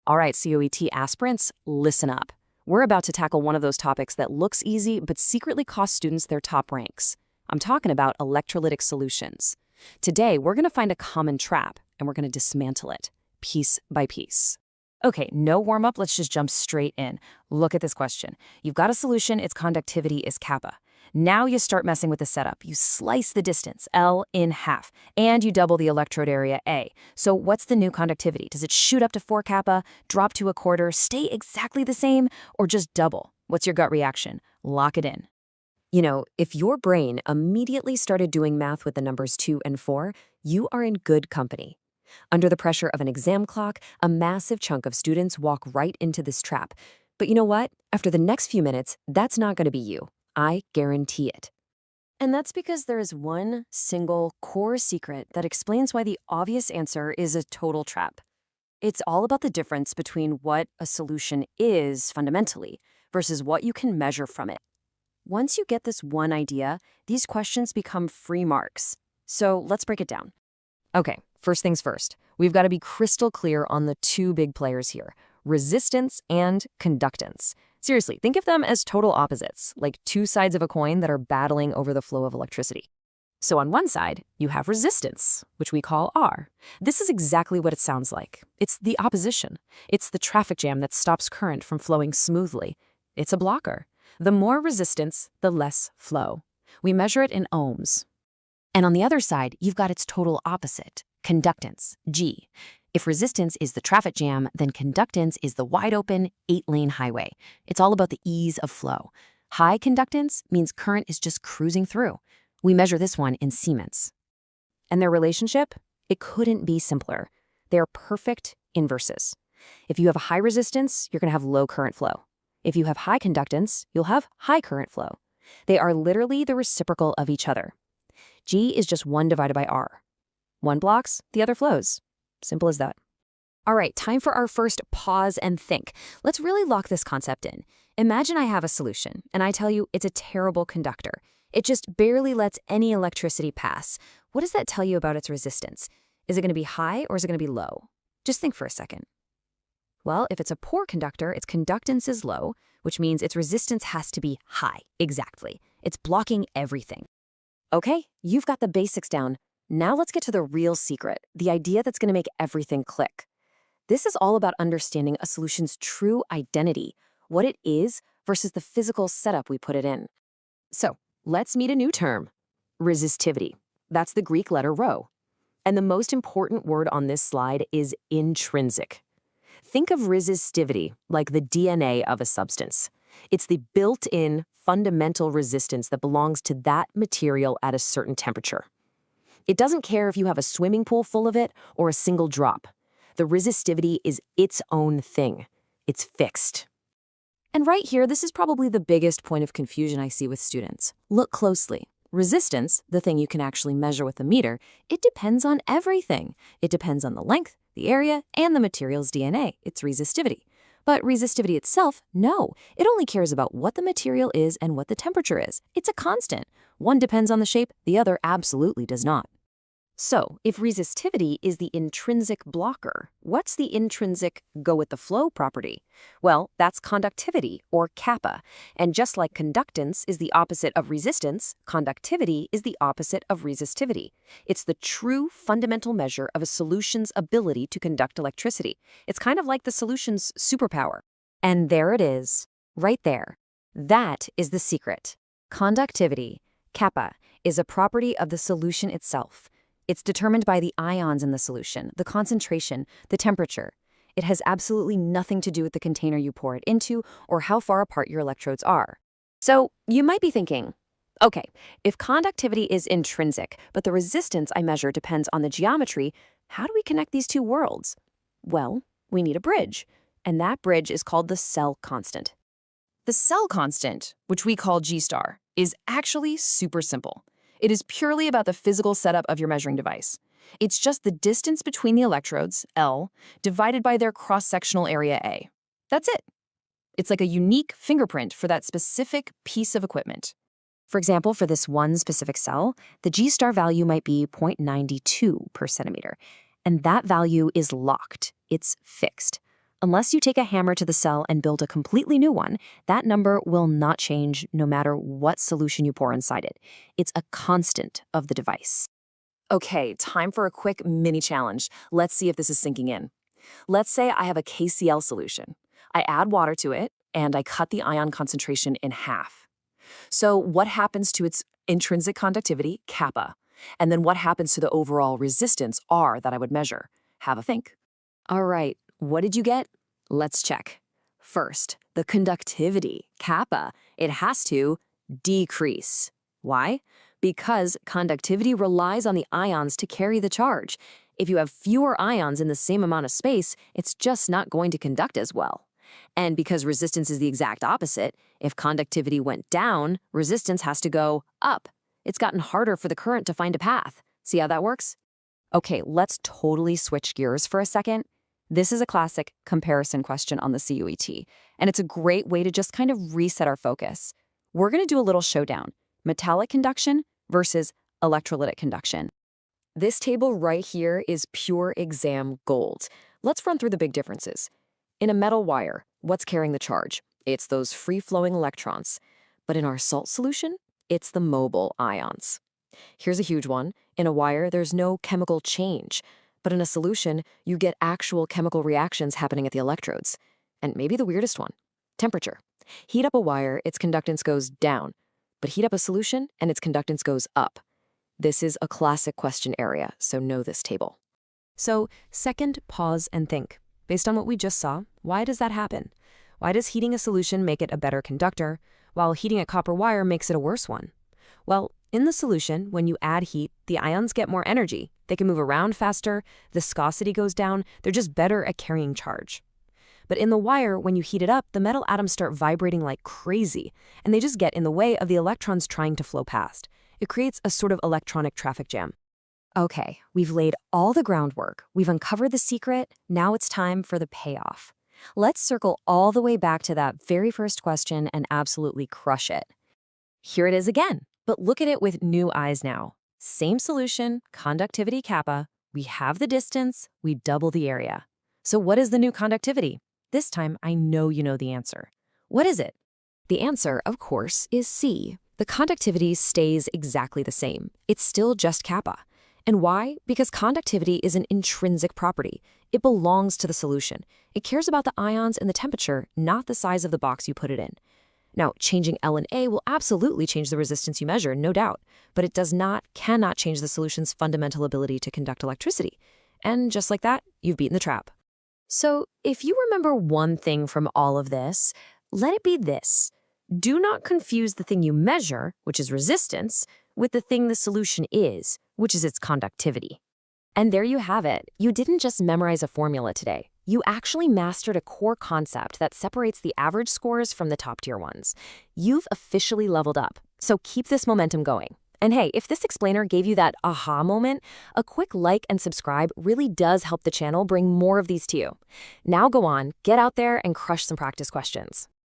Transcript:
All right, CUET aspirants, listen up. We're about to tackle one of those topics that looks easy but secretly costs students their top ranks. I'm talking about electrolytic solutions. Today, we're going to find a common trap, and we're going to dismantle it, piece by piece. Okay, no warm-up, let's just jump straight in. Look at this question. You've got a solution, its conductivity is kappa. Now you start messing with the setup. You slice the distance, L, in half, and you double the electrode area, A. So what's the new conductivity? Does it shoot up to 4 kappa, drop to a quarter, stay exactly the same, or just double? What's your gut reaction? Lock it in. You know, if your brain immediately started doing math with the numbers 2 and 4, you are in good company. Under the pressure of an exam clock, a massive chunk of students walk right into this trap. But you know what? After the next few minutes, that's not going to be you. I guarantee it. And that's because there is one single core secret that explains why the obvious answer is a total trap. It's all about the difference between what a solution is fundamentally versus what you can measure from it. Once you get this one idea, these questions become free marks. So let's break it down. Okay, first things first. We've got to be crystal clear on the two big players here, resistance and conductance. Seriously, think of them as total opposites, like two sides of a coin that are battling over the flow of electricity. So on one side, you have resistance, which we call R. This is exactly what it sounds like. It's the opposition. It's the traffic jam that stops current from flowing smoothly. It's a blocker. The more resistance, the less flow. We measure it in ohms. And on the other side, you've got its total opposite, conductance, G. If resistance is the traffic jam, then conductance is the wide-open 8-lane highway. It's all about the ease of flow. High conductance means current is just cruising through. We measure this one in Siemens. And their relationship? It couldn't be simpler. They are perfect inverses. If you have a high resistance, you're going to have low current flow. If you have high conductance, you'll have high current flow. They are literally the reciprocal of each other. G is just 1 divided by R. One blocks, the other flows. Simple as that. All right, time for our first pause and think. Let's really lock this concept in. Imagine I have a solution, and I tell you it's a terrible conductor. It just barely lets any electricity pass. What does that tell you about its resistance? Is it going to be high or is it going to be low? Just think for a second. Well, if it's a poor conductor, its conductance is low, which means its resistance has to be high. Exactly. It's blocking everything. Okay, you've got the basics down. Now let's get to the real secret, the idea that's going to make everything click. This is all about understanding a solution's true identity, what it is versus the physical setup we put it in. So let's meet a new term, resistivity. That's the Greek letter rho. And the most important word on this slide is intrinsic. Think of resistivity like the DNA of a substance. It's the built-in fundamental resistance that belongs to that material at a certain temperature. It doesn't care if you have a swimming pool full of it or a single drop. The resistivity is its own thing. It's fixed. And right here, this is probably the biggest point of confusion I see with students. Look closely. Resistance, the thing you can actually measure with a meter, it depends on everything. It depends on the length, the area, and the material's DNA, its resistivity. But resistivity itself, no. It only cares about what the material is and what the temperature is. It's a constant. One depends on the shape, the other absolutely does not. So, if resistivity is the intrinsic blocker, what's the intrinsic go-with-the-flow property? Well, that's conductivity, or kappa. And just like conductance is the opposite of resistance, conductivity is the opposite of resistivity. It's the true fundamental measure of a solution's ability to conduct electricity. It's kind of like the solution's superpower. And there it is, right there. That is the secret. Conductivity, kappa, is a property of the solution itself. It's determined by the ions in the solution, the concentration, the temperature. It has absolutely nothing to do with the container you pour it into or how far apart your electrodes are. So you might be thinking, okay, if conductivity is intrinsic, but the resistance I measure depends on the geometry, how do we connect these two worlds? Well, we need a bridge, and that bridge is called the cell constant. The cell constant, which we call G star, is actually super simple. It is purely about the physical setup of your measuring device. It's just the distance between the electrodes, L, divided by their cross-sectional area, A. That's it. It's like a unique fingerprint for that specific piece of equipment. For example, for this one specific cell, the G-star value might be 0.92 per centimeter, and that value is locked. It's fixed. Unless you take a hammer to the cell and build a completely new one, that number will not change no matter what solution you pour inside it. It's a constant of the device. Okay, time for a quick mini challenge. Let's see if this is sinking in. Let's say I have a KCl solution. I add water to it, and I cut the ion concentration in half. So what happens to its intrinsic conductivity, kappa? And then what happens to the overall resistance, R, that I would measure? Have a think. All right, what did you get? Let's check. First, the conductivity, kappa, it has to decrease. Why? Because conductivity relies on the ions to carry the charge. If you have fewer ions in the same amount of space, it's just not going to conduct as well. And because resistance is the exact opposite, if conductivity went down, resistance has to go up. It's gotten harder for the current to find a path. See how that works? Okay, let's totally switch gears for a second. This is a classic comparison question on the CUET, and it's a great way to just kind of reset our focus. We're going to do a little showdown: metallic conduction versus electrolytic conduction. This table right here is pure exam gold. Let's run through the big differences. In a metal wire, what's carrying the charge? It's those free-flowing electrons. But in our salt solution, it's the mobile ions. Here's a huge one. In a wire, there's no chemical change. But in a solution, you get actual chemical reactions happening at the electrodes. And maybe the weirdest one: temperature. Heat up a wire, its conductance goes down. But heat up a solution, and its conductance goes up. This is a classic question area, so know this table. So, second, pause and think. Based on what we just saw, why does that happen? Why does heating a solution make it a better conductor, while heating a copper wire makes it a worse one? Well, in the solution, when you add heat, the ions get more energy. They can move around faster, viscosity goes down, they're just better at carrying charge. But in the wire, when you heat it up, the metal atoms start vibrating like crazy, and they just get in the way of the electrons trying to flow past. It creates a sort of electronic traffic jam. Okay, we've laid all the groundwork, we've uncovered the secret, now it's time for the payoff. Let's circle all the way back to that very first question and absolutely crush it. Here it is again, but look at it with new eyes now. Same solution, conductivity kappa, we have the distance, we double the area. So what is the new conductivity? This time I know you know the answer. What is it? The answer, of course, is C. The conductivity stays exactly the same. It's still just kappa. And why? Because conductivity is an intrinsic property. It belongs to the solution. It cares about the ions and the temperature, not the size of the box you put it in. Now, changing L and A will absolutely change the resistance you measure, no doubt, but it cannot change the solution's fundamental ability to conduct electricity. And just like that, you've beaten the trap. So, if you remember one thing from all of this, let it be this. Do not confuse the thing you measure, which is resistance, with the thing the solution is, which is its conductivity. And there you have it. You didn't just memorize a formula today. You actually mastered a core concept that separates the average scores from the top-tier ones. You've officially leveled up, so keep this momentum going. And hey, if this explainer gave you that aha moment, a quick like and subscribe really does help the channel bring more of these to you. Now go on, get out there and crush some practice questions.